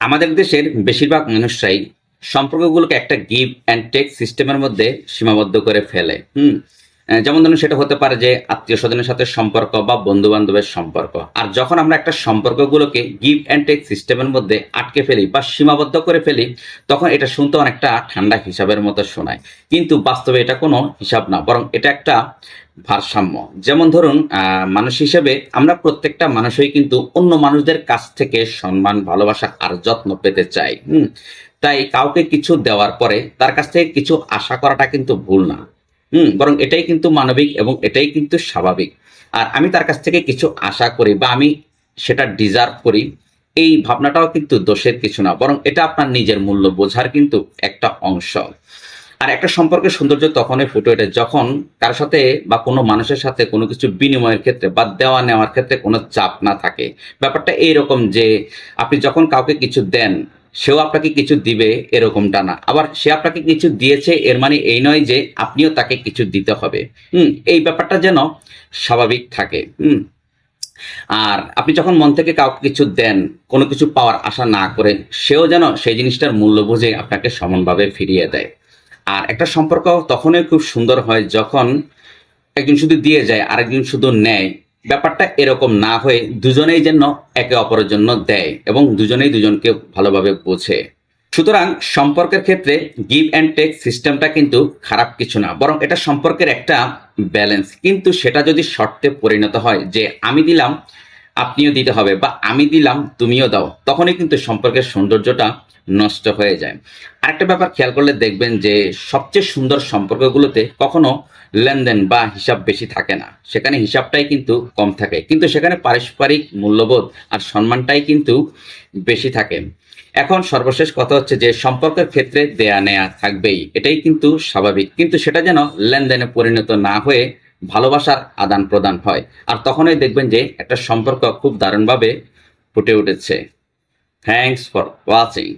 আমাদের দেশের বেশিরভাগ মানুষরাই সম্পর্কগুলোকে একটা গিভ অ্যান্ড টেক সিস্টেমের মধ্যে সীমাবদ্ধ করে ফেলে। যেমন ধরুন, সেটা হতে পারে যে আত্মীয় স্বজনের সাথে সম্পর্ক বা বন্ধু বান্ধবের সম্পর্ক। আর যখন আমরা একটা সম্পর্কগুলোকে গিভ অ্যান্ড টেক সিস্টেমের মধ্যে আটকে ফেলি বা সীমাবদ্ধ করে ফেলি, তখন এটা শুনতে অনেকটা ঠান্ডা হিসাবের মতো শোনায়, কিন্তু বাস্তবে এটা কোনো হিসাব না, বরং এটা একটা ভারসাম্য। যেমন ধরুন, মানুষ হিসেবে আমরা প্রত্যেকটা মানুষই কিন্তু অন্য মানুষদের কাছ থেকে সম্মান, ভালোবাসা আর যত্ন পেতে চাই। তাই কাউকে কিছু দেওয়ার পরে তার কাছ থেকে কিছু আশা করাটা কিন্তু ভুল না। বরং এটাই কিন্তু মানবিক এবং এটাই কিন্তু স্বাভাবিক। আর আমি তার কাছ থেকে কিছু আশা করি বা আমি সেটা ডিজার্ভ করি, এই ভাবনাটাও কিন্তু দোষের কিছু না, বরং এটা আপনার নিজের মূল্য বোঝার কিন্তু একটা অংশ। আর একটা সম্পর্কের সৌন্দর্য তখনই ফুটে ওঠে যখন কারোর সাথে বা কোনো মানুষের সাথে কোনো কিছু বিনিময়ের ক্ষেত্রে বা দেওয়া নেওয়ার ক্ষেত্রে কোনো চাপ না থাকে। ব্যাপারটা এইরকম যে আপনি যখন কাউকে কিছু দেন, সেও আপনাকে কিছু দিবে, এরকমটা না। আবার সে আপনাকে কিছু দিয়েছে এর মানে এই নয় যে আপনিও তাকে কিছু দিতে হবে। এই ব্যাপারটা যেন স্বাভাবিক থাকে। আর আপনি যখন মন থেকে কাউকে কিছু দেন, কোনো কিছু পাওয়ার আশা না করে, সেও যেন সেই জিনিসটার মূল্য বুঝে আপনাকে সমানভাবে ফিরিয়ে দেয়। আর একটা সম্পর্ক তখনই খুব সুন্দর হয় যখন একজন শুধু দিয়ে যায় আরেকজন শুধু নেয়। ব্যাপারটা এরকম না হয়ে দুজনেই যেন একে অপরের জন্য দেয় এবং দুজনেই দুজনকে ভালোভাবে বোঝে। সুতরাং সম্পর্কের ক্ষেত্রে গিভ অ্যান্ড টেক সিস্টেমটা কিন্তু খারাপ কিছু না, বরং এটা সম্পর্কের একটা ব্যালেন্স। কিন্তু সেটা যদি শর্তে পরিণত হয় যে আমি দিলাম আপনিও দিতে হবে, বা আমি দিলাম তুমিও দাও, তখনই কিন্তু সম্পর্কের সৌন্দর্যটা নষ্ট হয়ে যায়। আরেকটা ব্যাপার খেয়াল করলে দেখবেন যে সবচেয়ে সুন্দর সম্পর্কগুলোতে কখনো লেনদেন বা হিসাব বেশি থাকে না, সেখানে হিসাবটাই কিন্তু কম থাকে, কিন্তু সেখানে পারস্পরিক মূল্যবোধ আর সম্মানটাই কিন্তু বেশি থাকে। এখন সর্বশেষ কথা হচ্ছে যে সম্পর্কের ক্ষেত্রে দেয়া নেয়া থাকবেই, এটাই কিন্তু স্বাভাবিক, কিন্তু সেটা যেন লেনদেনে পরিণত না হয়ে ভালোবাসার আদান প্রদান হয়। আর তখনই দেখবেন যে একটা সম্পর্ক খুব দারুণভাবে ফুটে উঠেছে। Thanks for watching.